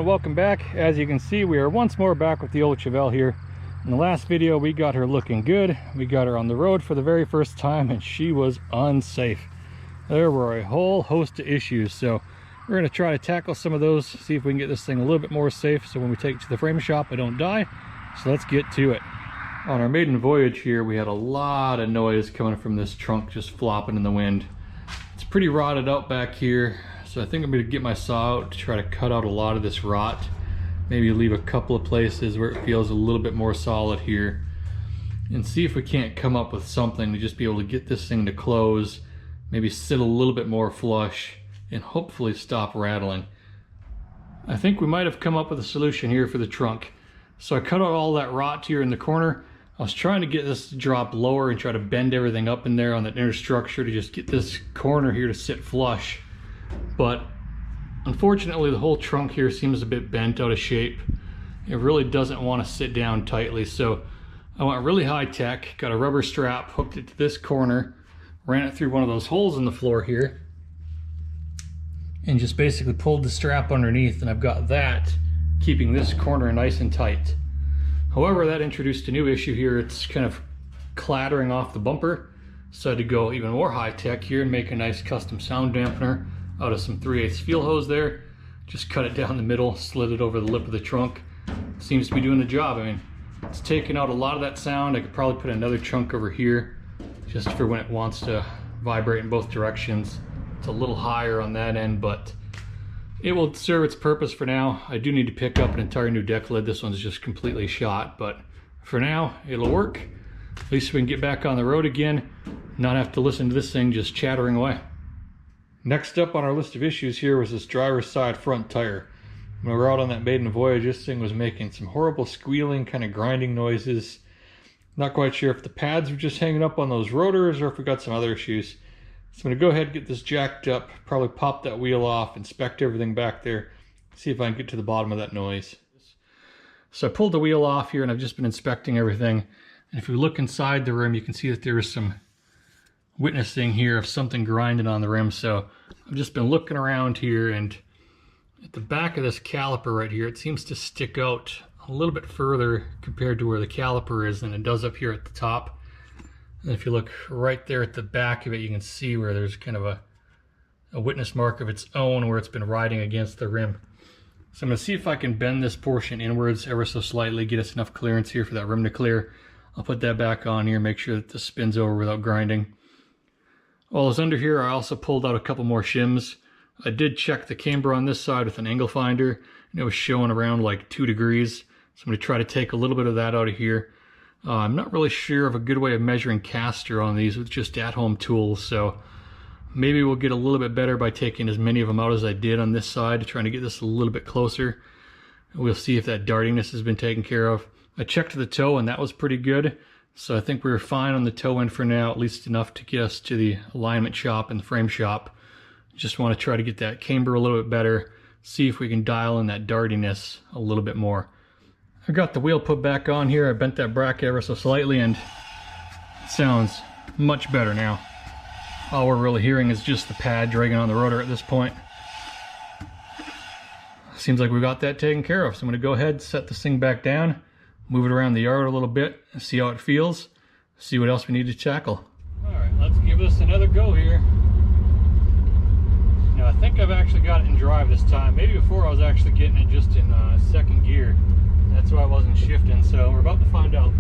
and welcome back. As you can see, we are once more back with the old Chevelle here. In the last video, we got her looking good. We got her on the road for the very first time, and she was unsafe. There were a whole host of issues, so we're going to try to tackle some of those, see if we can get this thing a little bit more safe, so when we take it to the frame shop, I don't die. So let's get to it. On our maiden voyage here, we had a lot of noise coming from this trunk just flopping in the wind. It's pretty rotted out back here, so I think I'm going to get my saw out to try to cut out a lot of this rot. Maybe leave a couple of places where it feels a little bit more solid here, and see if we can't come up with something to just be able to get this thing to close, maybe sit a little bit more flush, and hopefully stop rattling. I think we might have come up with a solution here for the trunk. So I cut out all that rot here in the corner. I was trying to get this to drop lower and try to bend everything up in there on that inner structure to just get this corner here to sit flush. But unfortunately, the whole trunk here seems a bit bent out of shape. It really doesn't want to sit down tightly. So I went really high tech, got a rubber strap, hooked it to this corner, ran it through one of those holes in the floor here, and just basically pulled the strap underneath, and I've got that keeping this corner nice and tight. However, that introduced a new issue here. It's kind of clattering off the bumper, so I had to go even more high tech here and make a nice custom sound dampener out of some 3/8 fuel hose there. Just cut it down the middle, slid it over the lip of the trunk. Seems to be doing the job. I mean, it's taking out a lot of that sound. I could probably put another chunk over here just for when it wants to vibrate in both directions. It's a little higher on that end, but it will serve its purpose for now. I do need to pick up an entire new deck lid. This one's just completely shot, but for now, it'll work. At least we can get back on the road again, not have to listen to this thing just chattering away. Next up on our list of issues here was this driver's side front tire. When we were out on that maiden voyage, this thing was making some horrible squealing, kind of grinding noises. Not quite sure if the pads were just hanging up on those rotors or if we got some other issues. So I'm going to go ahead and get this jacked up, probably pop that wheel off, inspect everything back there, see if I can get to the bottom of that noise. So I pulled the wheel off here and I've just been inspecting everything. And if we look inside the rim, you can see that there is some witnessing here of something grinding on the rim. So I've just been looking around here, and at the back of this caliper right here, it seems to stick out a little bit further compared to where the caliper is than it does up here at the top. And if you look right there at the back of it, you can see where there's kind of a witness mark of its own where it's been riding against the rim. So I'm going to see if I can bend this portion inwards ever so slightly, get us enough clearance here for that rim to clear. I'll put that back on here, make sure that this spins over without grinding. While I was under here, I also pulled out a couple more shims. I did check the camber on this side with an angle finder, and it was showing around like 2 degrees. So I'm going to try to take a little bit of that out of here. I'm not really sure of a good way of measuring caster on these with just at-home tools, so maybe we'll get a little bit better by taking as many of them out as I did on this side, trying to get this a little bit closer. We'll see if that dartiness has been taken care of. I checked the toe and that was pretty good, so I think we were fine on the toe end for now, at least enough to get us to the alignment shop and the frame shop. Just want to try to get that camber a little bit better, see if we can dial in that dartiness a little bit more. I got the wheel put back on here. I bent that bracket ever so slightly and it sounds much better now. All we're really hearing is just the pad dragging on the rotor at this point. Seems like we got that taken care of. So I'm going to go ahead, set this thing back down, move it around the yard a little bit, see how it feels, see what else we need to tackle. Alright, let's give this another go here. Now I think I've actually got it in drive this time. Maybe before I was actually getting it just in second gear. That's why I wasn't shifting, so we're about to find out.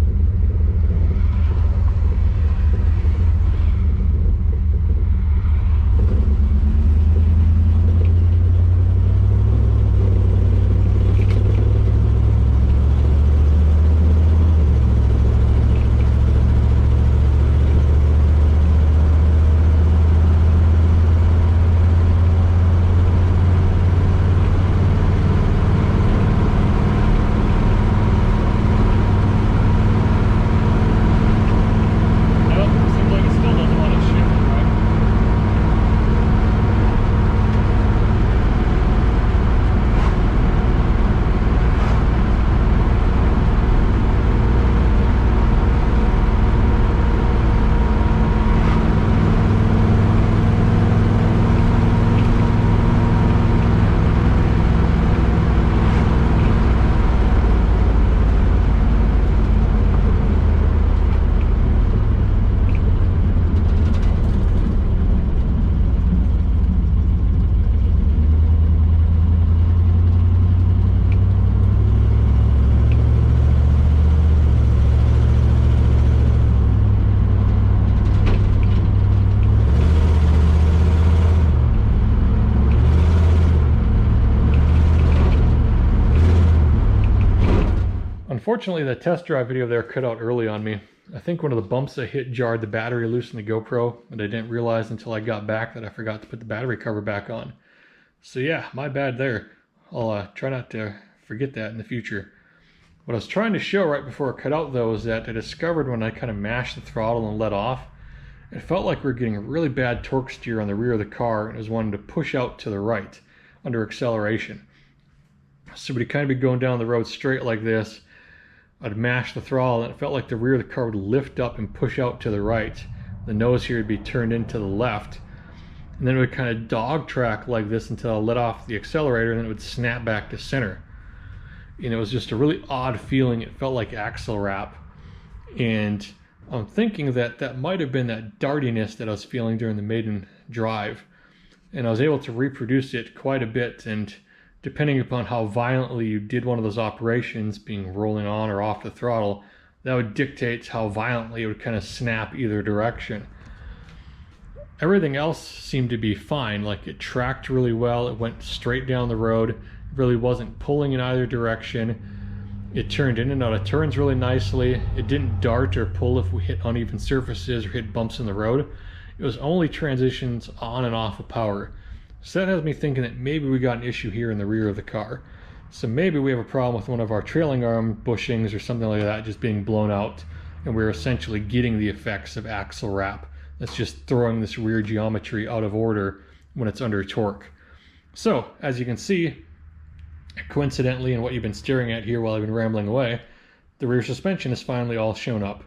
Unfortunately, the test drive video there cut out early on me. I think one of the bumps I hit jarred the battery loose in the GoPro, and I didn't realize until I got back that I forgot to put the battery cover back on. So yeah, my bad there. I'll try not to forget that in the future. What I was trying to show right before it cut out though is that I discovered when I kind of mashed the throttle and let off, it felt like we were getting a really bad torque steer on the rear of the car, and it was wanting to push out to the right under acceleration. So we'd kind of be going down the road straight like this. I'd mash the throttle and it felt like the rear of the car would lift up and push out to the right. The nose here would be turned into the left. And then it would kind of dog track like this until I let off the accelerator, and then it would snap back to center. And it was just a really odd feeling. It felt like axle wrap. And I'm thinking that that might have been that dartiness that I was feeling during the maiden drive. And I was able to reproduce it quite a bit, and depending upon how violently you did one of those operations, being rolling on or off the throttle, that would dictate how violently it would kind of snap either direction. Everything else seemed to be fine. Like, it tracked really well, it went straight down the road, it really wasn't pulling in either direction. It turned in and out of turns really nicely. It didn't dart or pull if we hit uneven surfaces or hit bumps in the road. It was only transitions on and off of power. So that has me thinking that maybe we got an issue here in the rear of the car. So maybe we have a problem with one of our trailing arm bushings or something like that just being blown out, and we're essentially getting the effects of axle wrap. That's just throwing this rear geometry out of order when it's under torque. So, as you can see, coincidentally, in what you've been staring at here while I've been rambling away, the rear suspension is finally all shown up.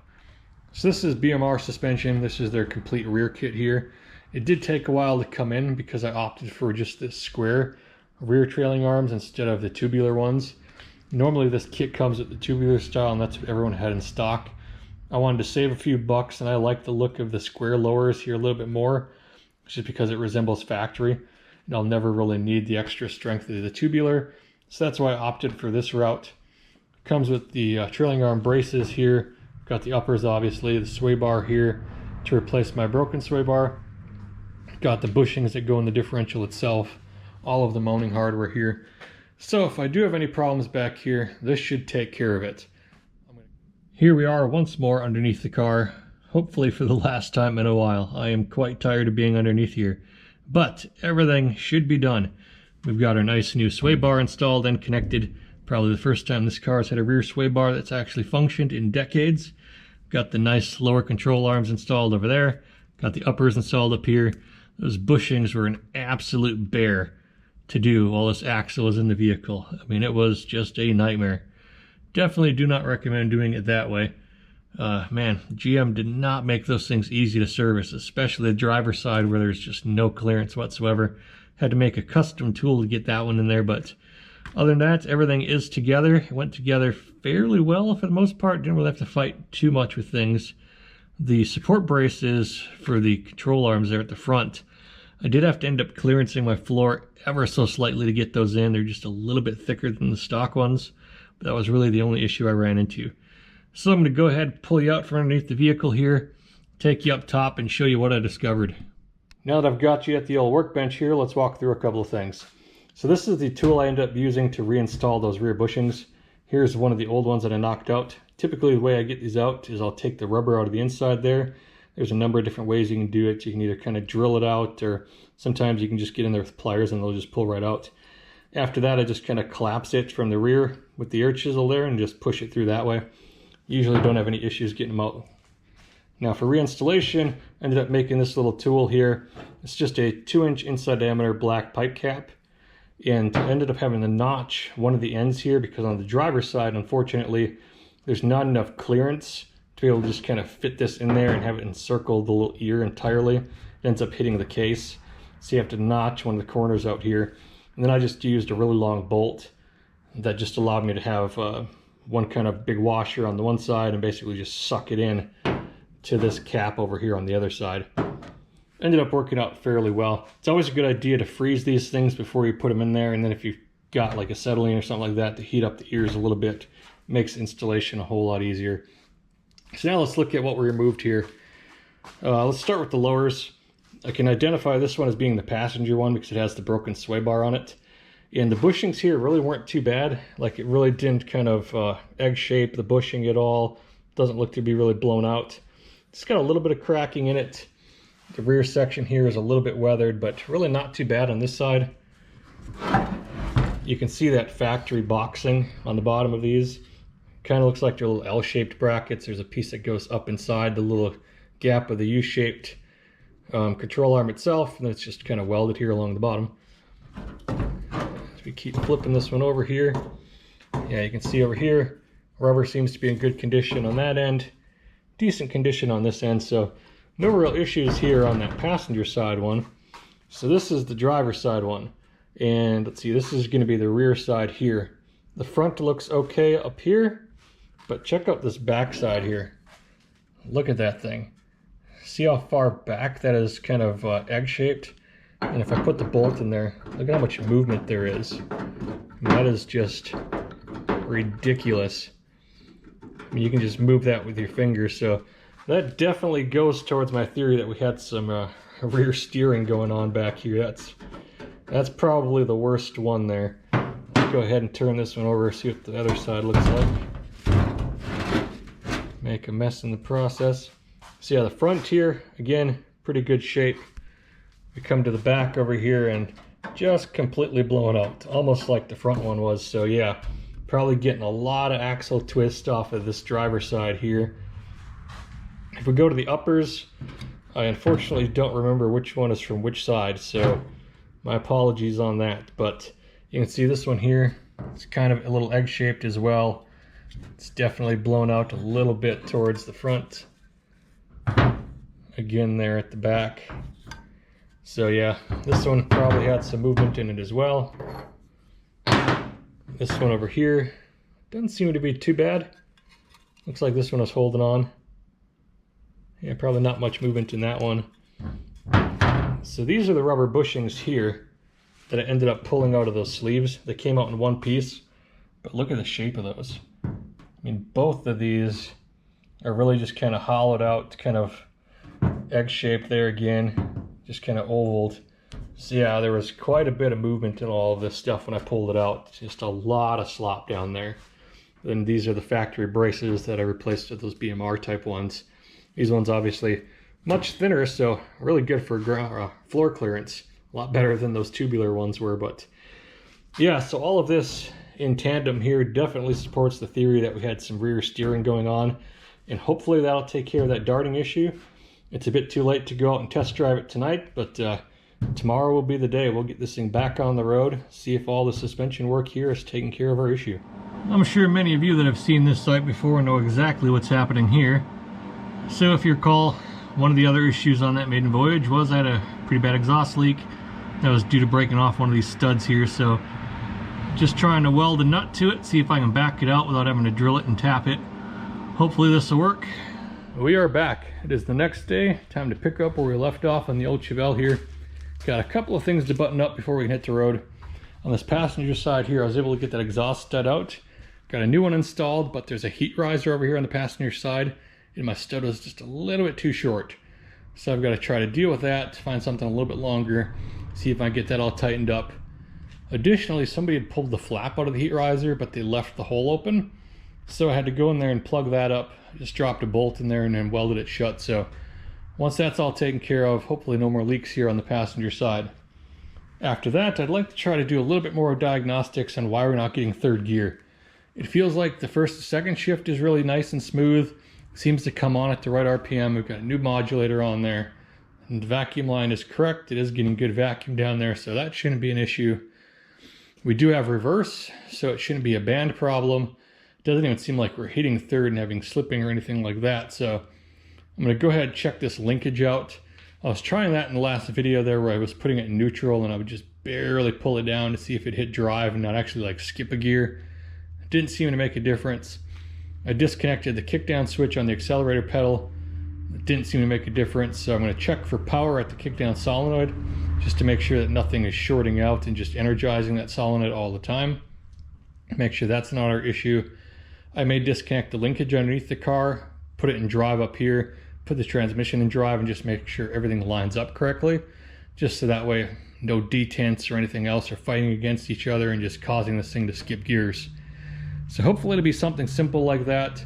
So this is BMR suspension. This is their complete rear kit here. It did take a while to come in because I opted for just this square rear trailing arms instead of the tubular ones. Normally this kit comes with the tubular style, and that's what everyone had in stock. I wanted to save a few bucks, and I like the look of the square lowers here a little bit more, just because it resembles factory, and I'll never really need the extra strength of the tubular. So that's why I opted for this route. Comes with the trailing arm braces here. Got the uppers, obviously, the sway bar here to replace my broken sway bar. Got the bushings that go in the differential itself, all of the mounting hardware here. So if I do have any problems back here, this should take care of it. Here we are once more underneath the car, hopefully for the last time in a while. I am quite tired of being underneath here, but everything should be done. We've got our nice new sway bar installed and connected. Probably the first time this car has had a rear sway bar that's actually functioned in decades. Got the nice lower control arms installed over there. Got the uppers installed up here. Those bushings were an absolute bear to do while this axle was in the vehicle. I mean, it was just a nightmare. Definitely do not recommend doing it that way. Man, GM did not make those things easy to service, especially the driver's side where there's just no clearance whatsoever. Had to make a custom tool to get that one in there, but other than that, everything is together. It went together fairly well for the most part. Didn't really have to fight too much with things. The support braces for the control arms there at the front, I did have to end up clearancing my floor ever so slightly to get those in. They're just a little bit thicker than the stock ones, but that was really the only issue I ran into. So I'm going to go ahead and pull you out from underneath the vehicle here, take you up top, and show you what I discovered. Now that I've got you at the old workbench here, let's walk through a couple of things. So this is the tool I ended up using to reinstall those rear bushings. Here's one of the old ones that I knocked out. Typically the way I get these out is I'll take the rubber out of the inside there. There's a number of different ways you can do it. You can either kind of drill it out, or sometimes you can just get in there with pliers and they'll just pull right out. After that, I just kind of collapse it from the rear with the air chisel there and just push it through that way. Usually don't have any issues getting them out. Now for reinstallation, I ended up making this little tool here. It's just a 2-inch inside diameter black pipe cap. And I ended up having to notch one of the ends here because on the driver's side, unfortunately, there's not enough clearance to be able to just kind of fit this in there and have it encircle the little ear entirely. It ends up hitting the case. So you have to notch one of the corners out here. And then I just used a really long bolt that just allowed me to have one kind of big washer on the one side and basically just suck it in to this cap over here on the other side. Ended up working out fairly well. It's always a good idea to freeze these things before you put them in there, and then if you've got like acetylene or something like that to heat up the ears a little bit, makes installation a whole lot easier. So now let's look at what we removed here. Let's start with the lowers. I can identify this one as being the passenger one because it has the broken sway bar on it. And the bushings here really weren't too bad. Like, it really didn't kind of egg shape the bushing at all. Doesn't look to be really blown out. It's got a little bit of cracking in it. The rear section here is a little bit weathered, but really not too bad on this side. You can see that factory boxing on the bottom of these. Kind of looks like they're little L-shaped brackets. There's a piece that goes up inside the little gap of the U-shaped control arm itself, and then it's just kind of welded here along the bottom. So we keep flipping this one over here. Yeah, you can see over here, rubber seems to be in good condition on that end. Decent condition on this end, so no real issues here on that passenger side one. So this is the driver's side one. And let's see, this is going to be the rear side here. The front looks okay up here, but check out this back side here. Look at that thing. See how far back that is kind of egg-shaped? And if I put the bolt in there, look at how much movement there is. And that is just ridiculous. I mean, you can just move that with your fingers, so that definitely goes towards my theory that we had some rear steering going on back here. That's probably the worst one there. Let's go ahead and turn this one over, see what the other side looks like. Make a mess in the process. So yeah, the front here, again, pretty good shape. We come to the back over here and just completely blown out, almost like the front one was. So yeah, probably getting a lot of axle twist off of this driver's side here. If we go to the uppers, I unfortunately don't remember which one is from which side, so my apologies on that. But you can see this one here, it's kind of a little egg-shaped as well. It's definitely blown out a little bit towards the front. Again there at the back. So yeah, this one probably had some movement in it as well. This one over here doesn't seem to be too bad. Looks like this one was holding on. Yeah, probably not much movement in that one. So these are the rubber bushings here that I ended up pulling out of those sleeves. They came out in one piece, but look at the shape of those. I mean, both of these are really just kind of hollowed out, kind of egg-shaped there again, just kind of ovaled. So yeah, there was quite a bit of movement in all of this stuff when I pulled it out. Just a lot of slop down there. Then these are the factory braces that I replaced with those BMR type ones. These ones obviously much thinner, so really good for floor clearance. A lot better than those tubular ones were. But yeah, so all of this in tandem here definitely supports the theory that we had some rear steering going on, and hopefully that'll take care of that darting issue. It's a bit too late to go out and test drive it tonight, but tomorrow will be the day. We'll get this thing back on the road, see if all the suspension work here is taking care of our issue. I'm sure many of you that have seen this site before know exactly what's happening here. So if you recall, one of the other issues on that maiden voyage was I had a pretty bad exhaust leak that was due to breaking off one of these studs here. So just trying to weld a nut to it, see if I can back it out without having to drill it and tap it. Hopefully this will work. We are back. It is the next day. Time to pick up where we left off on the old Chevelle here. Got a couple of things to button up before we can hit the road. On this passenger side here, I was able to get that exhaust stud out. Got a new one installed, but there's a heat riser over here on the passenger side, and my stud was just a little bit too short. So I've got to try to deal with that, find something a little bit longer, see if I can get that all tightened up. Additionally, somebody had pulled the flap out of the heat riser, but they left the hole open. So I had to go in there and plug that up. I just dropped a bolt in there and then welded it shut. So once that's all taken care of, hopefully no more leaks here on the passenger side. After that, I'd like to try to do a little bit more diagnostics on why we're not getting third gear. It feels like the first and second shift is really nice and smooth. Seems to come on at the right RPM. We've got a new modulator on there. And the vacuum line is correct. It is getting good vacuum down there, so that shouldn't be an issue. We do have reverse, so it shouldn't be a band problem. It doesn't even seem like we're hitting third and having slipping or anything like that. So I'm going to go ahead and check this linkage out. I was trying that in the last video there where I was putting it in neutral and I would just barely pull it down to see if it hit drive and not actually like skip a gear. It didn't seem to make a difference. I disconnected the kickdown switch on the accelerator pedal. It didn't seem to make a difference, so I'm going to check for power at the kickdown solenoid just to make sure that nothing is shorting out and just energizing that solenoid all the time. Make sure that's not our issue. I may disconnect the linkage underneath the car, put it in drive up here, put the transmission in drive, and just make sure everything lines up correctly. just so that way no detents or anything else are fighting against each other and just causing this thing to skip gears. So hopefully it'll be something simple like that.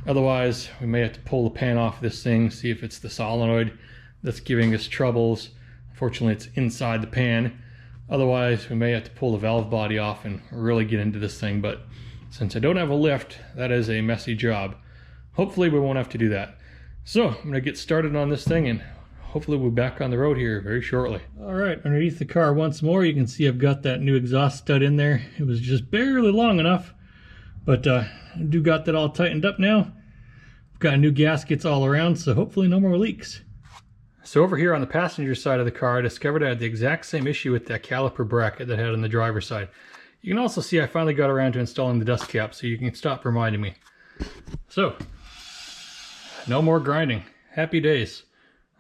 Otherwise, we may have to pull the pan off this thing, see if it's the solenoid that's giving us troubles. Unfortunately, it's inside the pan. Otherwise, we may have to pull the valve body off and really get into this thing. But since I don't have a lift, that is a messy job. Hopefully we won't have to do that. So I'm gonna get started on this thing and hopefully we'll be back on the road here very shortly. All right, underneath the car once more, you can see I've got that new exhaust stud in there. It was just barely long enough, but I do got that all tightened up now. I've got new gaskets all around, so hopefully no more leaks. So over here on the passenger side of the car, I discovered I had the exact same issue with that caliper bracket that I had on the driver's side. You can also see I finally got around to installing the dust cap, so you can stop reminding me. So, no more grinding. Happy days.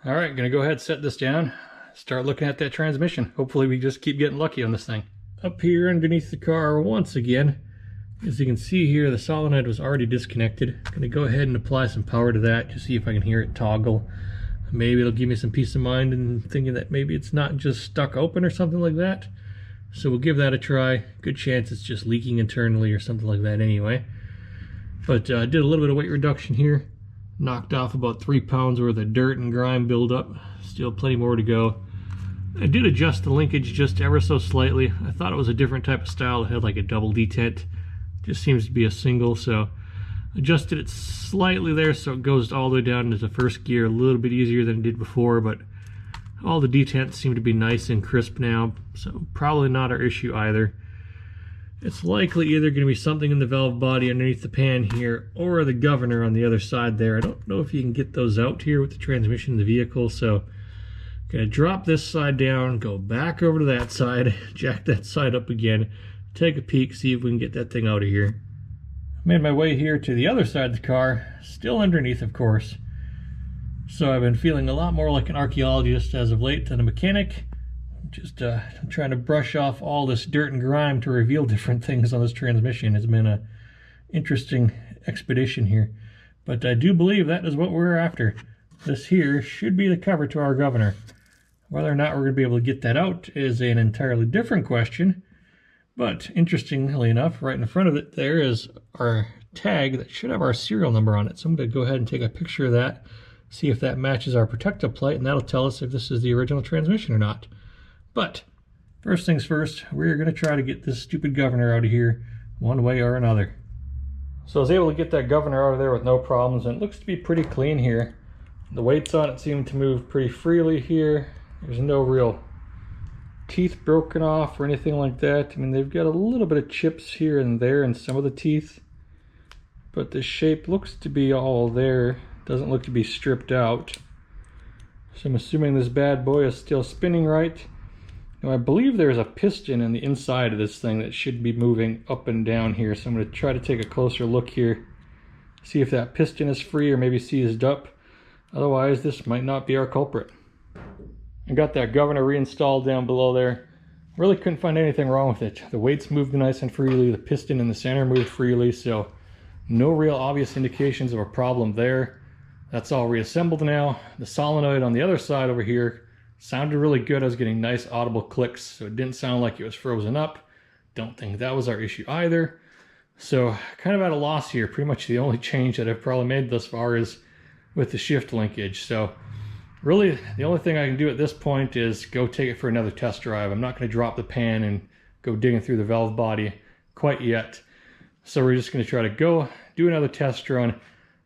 All right, gonna go ahead and set this down, start looking at that transmission. Hopefully we just keep getting lucky on this thing. Up here underneath the car once again, as you can see here, the solenoid was already disconnected. I'm gonna go ahead and apply some power to that to see if I can hear it toggle. Maybe it'll give me some peace of mind in thinking that maybe it's not just stuck open or something like that. So we'll give that a try. Good chance it's just leaking internally or something like that anyway. But I did a little bit of weight reduction here. Knocked off about 3 pounds worth of dirt and grime buildup. Still plenty more to go. I did adjust the linkage just ever so slightly. I thought it was a different type of style. It had like a double detent. Just seems to be a single, so adjusted it slightly there so it goes all the way down into the first gear, a little bit easier than it did before, but all the detents seem to be nice and crisp now, so probably not our issue either. It's likely either going to be something in the valve body underneath the pan here or the governor on the other side there. I don't know if you can get those out here with the transmission in the vehicle, so I'm going to drop this side down, go back over to that side, jack that side up again, take a peek, see if we can get that thing out of here. Made my way here to the other side of the car, still underneath of course. So I've been feeling a lot more like an archaeologist as of late than a mechanic. Just I'm trying to brush off all this dirt and grime to reveal different things on this transmission. It's been an interesting expedition here. But I do believe that is what we're after. This here should be the cover to our governor. Whether or not we're going to be able to get that out is an entirely different question. But interestingly enough, right in front of it there is our tag that should have our serial number on it. So I'm going to go ahead and take a picture of that, see if that matches our protective plate, and that'll tell us if this is the original transmission or not. But first things first, we're going to try to get this stupid governor out of here one way or another. So I was able to get that governor out of there with no problems, and it looks to be pretty clean here. The weights on it seem to move pretty freely here. There's no real teeth broken off or anything like that. I mean, they've got a little bit of chips here and there in some of the teeth, but the shape looks to be all there. Doesn't look to be stripped out. So I'm assuming this bad boy is still spinning right. Now I believe there's a piston in the inside of this thing that should be moving up and down here. So I'm going to try to take a closer look here, see if that piston is free or maybe seized up. Otherwise, this might not be our culprit. I got that governor reinstalled down below there. Really couldn't find anything wrong with it. The weights moved nice and freely. The piston in the center moved freely, so no real obvious indications of a problem there. That's all reassembled now. The solenoid on the other side over here sounded really good. I was getting nice audible clicks, so it didn't sound like it was frozen up. Don't think that was our issue either. So kind of at a loss here. Pretty much the only change that I've probably made thus far is with the shift linkage. So really, the only thing I can do at this point is go take it for another test drive. I'm not going to drop the pan and go digging through the valve body quite yet. So we're just going to try to go do another test run,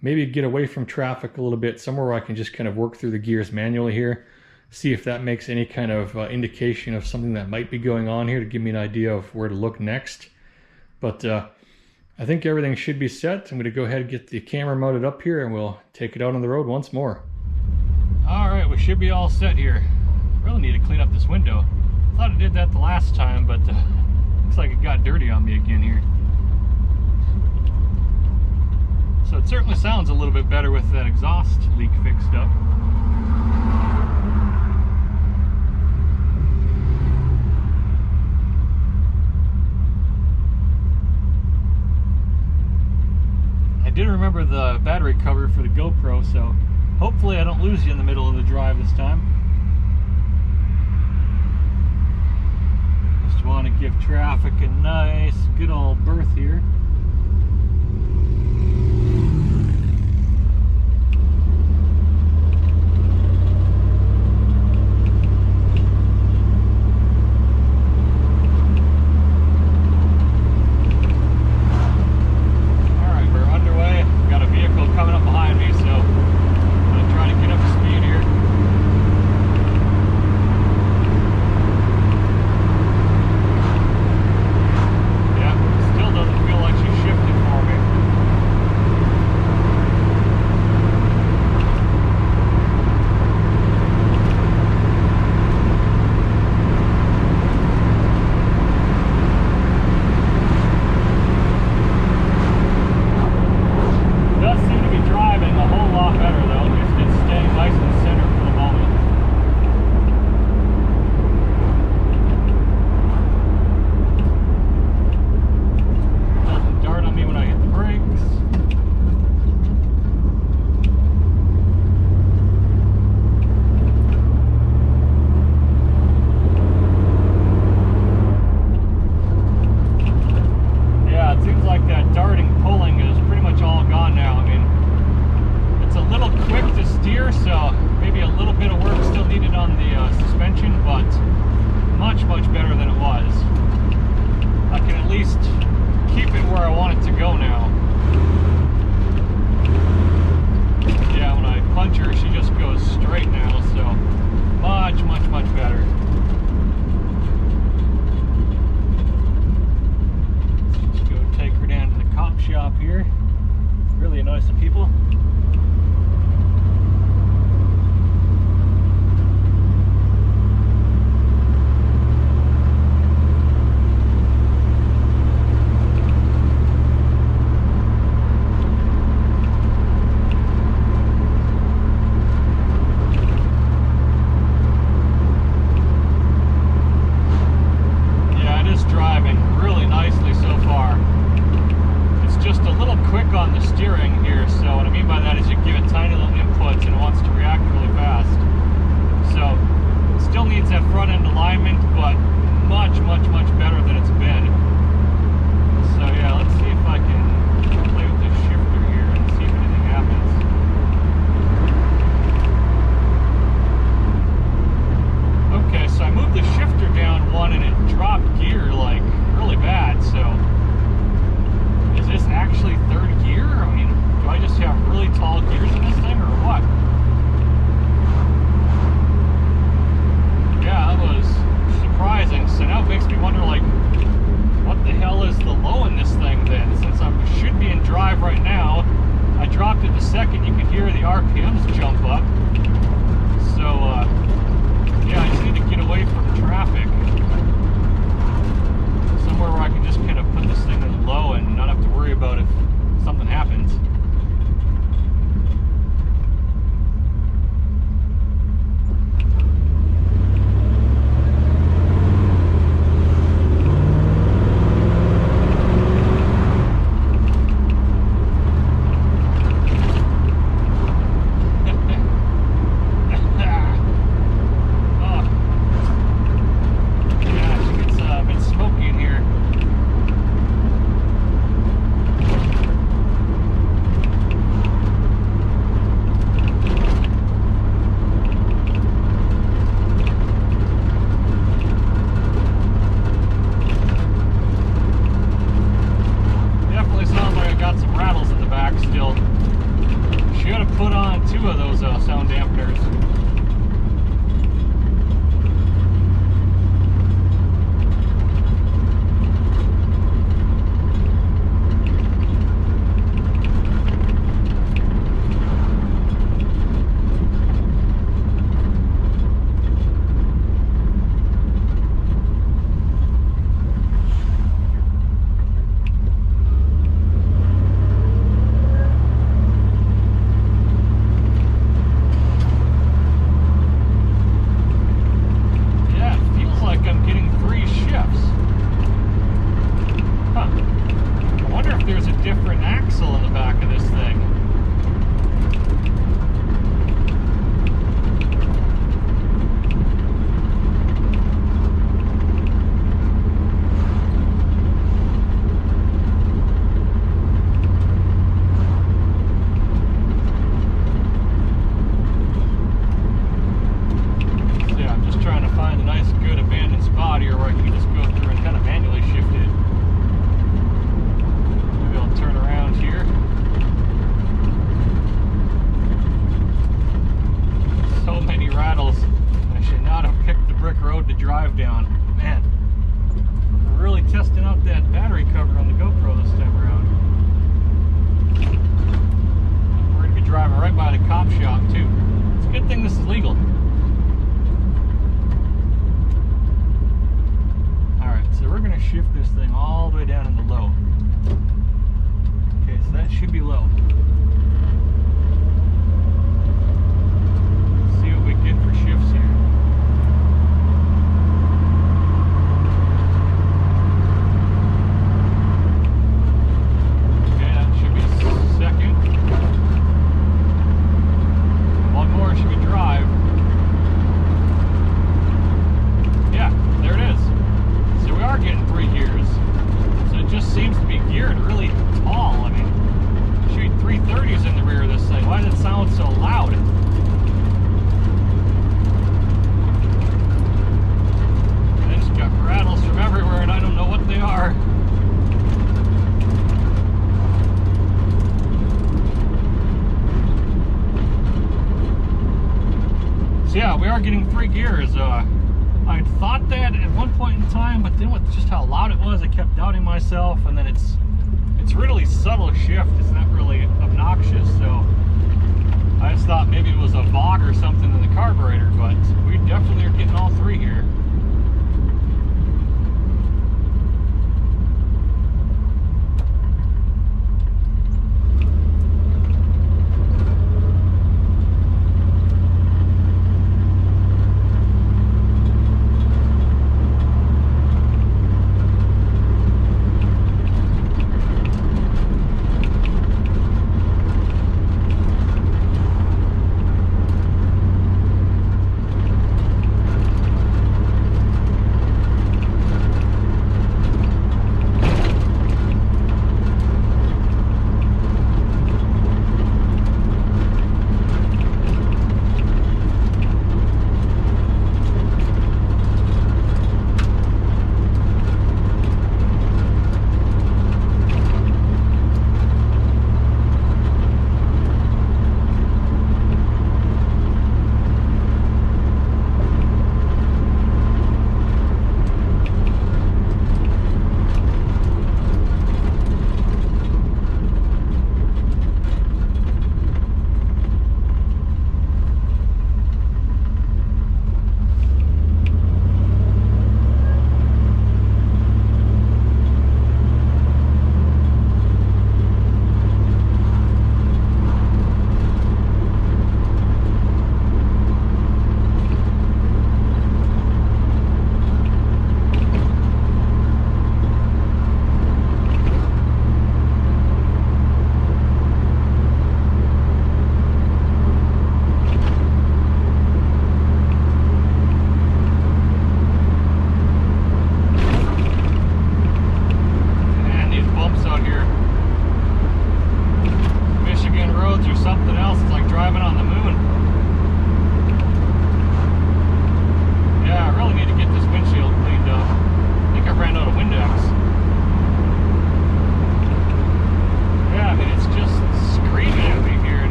maybe get away from traffic a little bit, somewhere where I can just kind of work through the gears manually here, see if that makes any kind of indication of something that might be going on here to give me an idea of where to look next. But I think everything should be set. I'm going to go ahead and get the camera mounted up here and we'll take it out on the road once more. Alright, we should be all set here. Really need to clean up this window. Thought I did that the last time, but looks like it got dirty on me again here. So it certainly sounds a little bit better with that exhaust leak fixed up. I did remember the battery cover for the GoPro, so hopefully I don't lose you in the middle of the drive this time. Just want to give traffic a nice, good old berth here. drive down. Man, we're really testing out that battery cover on the GoPro this time around. We're going to be driving right by the cop shop too. It's a good thing this is legal. Alright, so we're going to shift this thing all the way down into low. Okay, so that should be low. Let's see what we get for shifts here. Okay, that should be second. One more should be drive. Yeah, there it is. So we are getting 3 gears. So it just seems to be geared really tall. I mean, shoot 330s in the rear of this thing. Why does it sound so loud? They just got rattles from everywhere and I don't know what they are. So yeah, we are getting 3 gears. I thought that at one point in time, but then with just how loud it was, I kept doubting myself. And then it's really subtle shift. It's not really obnoxious. So I just thought maybe it was a VOG or something in the carburetor, but we definitely are getting all 3 here.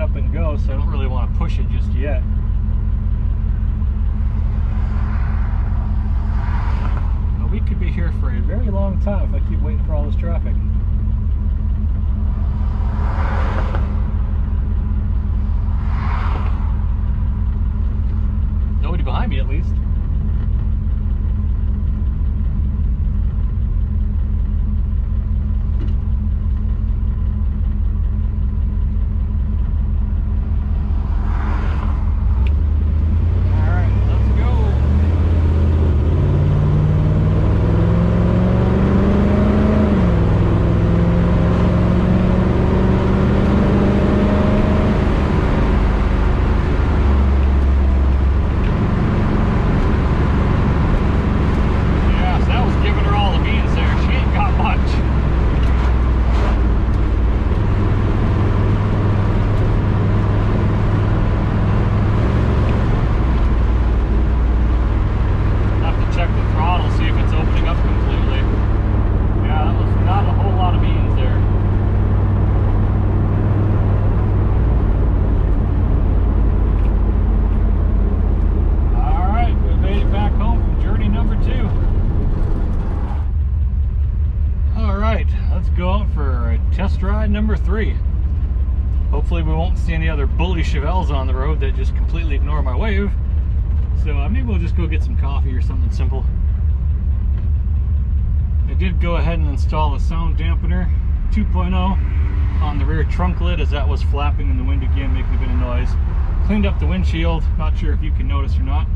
up and go, so I don't really want to push it just yet. But we could be here for a very long time if I keep waiting for all this traffic. Nobody behind me, at least. Number 3. Hopefully we won't see any other bully Chevelles on the road that just completely ignore my wave. So maybe we'll just go get some coffee or something simple. I did go ahead and install a sound dampener 2.0 on the rear trunk lid, as that was flapping in the wind again, making a bit of noise. Cleaned up the windshield. Not sure if you can notice or not.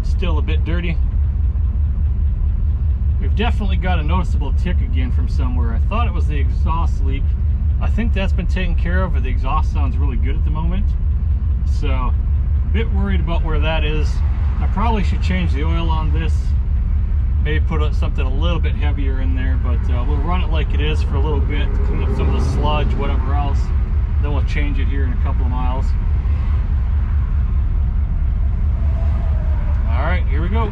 Still a bit dirty. We've definitely got a noticeable tick again from somewhere. I thought it was the exhaust leak. I think that's been taken care of, but the exhaust sounds really good at the moment. So, a bit worried about where that is. I probably should change the oil on this. Maybe put something a little bit heavier in there, but we'll run it like it is for a little bit, clean up some of the sludge, whatever else. Then we'll change it here in a couple of miles. All right, here we go.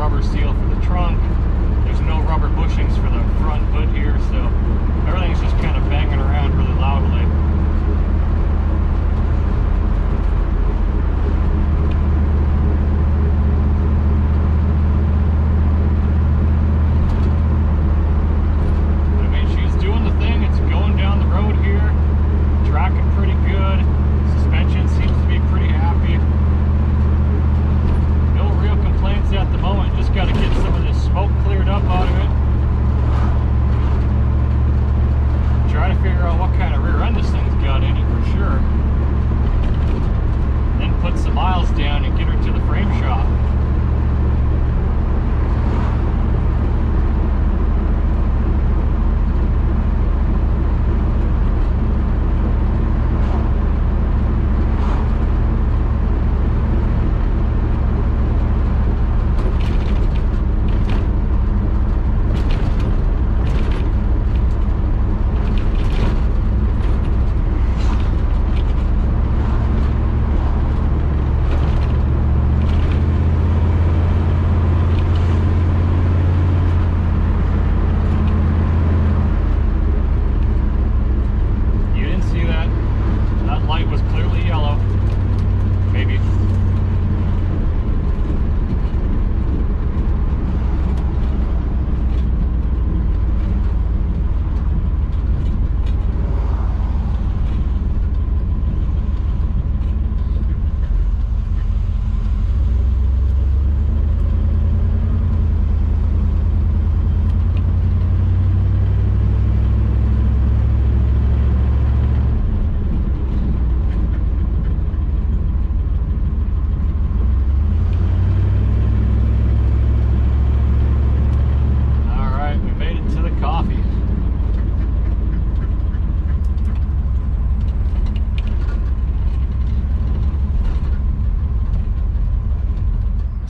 rubber seal for the trunk. There's no rubber bushings for the front hood here, so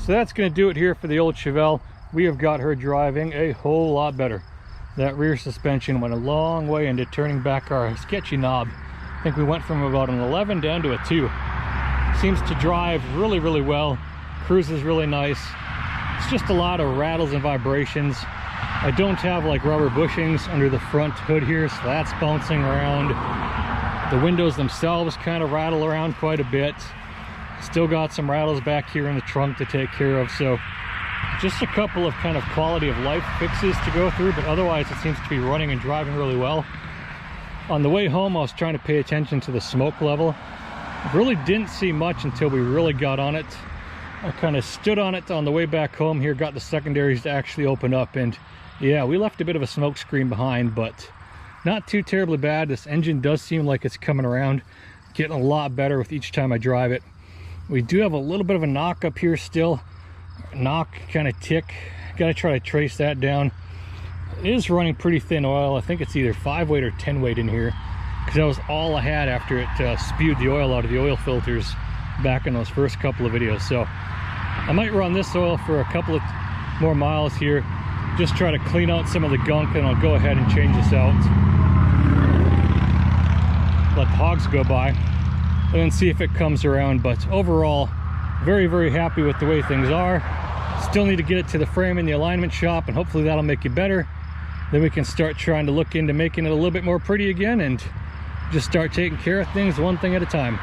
So that's going to do it here for the old Chevelle. We have got her driving a whole lot better. That rear suspension went a long way into turning back our sketchy knob. I think we went from about an 11 down to a 2. Seems to drive really, really well. Cruises really nice. It's just a lot of rattles and vibrations. I don't have like rubber bushings under the front hood here, so that's bouncing around. The windows themselves kind of rattle around quite a bit. Still got some rattles back here in the trunk to take care of, so just a couple of kind of quality of life fixes to go through, but otherwise it seems to be running and driving really well. On the way home, I was trying to pay attention to the smoke level. Really didn't see much until we really got on it. I kind of stood on it on the way back home here, got the secondaries to actually open up, and yeah, we left a bit of a smoke screen behind, but not too terribly bad. This engine does seem like it's coming around, getting a lot better with each time I drive it. We do have a little bit of a knock up here still. Knock kind of tick. Got to try to trace that down. It is running pretty thin oil. I think it's either 5 weight or 10 weight in here, because that was all I had after it spewed the oil out of the oil filters back in those first couple of videos. So I might run this oil for a couple of more miles here, just try to clean out some of the gunk, and I'll go ahead and change this out. Let the hogs go by and then see if it comes around. But overall, very, very happy with the way things are. Still need to get it to the frame in the alignment shop, and hopefully that'll make it better. Then we can start trying to look into making it a little bit more pretty again, and just start taking care of things one thing at a time.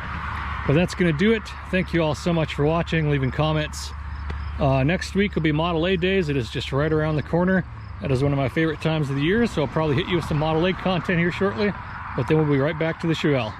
But that's going to do it. Thank you all so much for watching, leaving comments. Next week will be Model A days. It is just right around the corner. That is one of my favorite times of the year, so I'll probably hit you with some Model A content here shortly, but then we'll be right back to the Chevelle.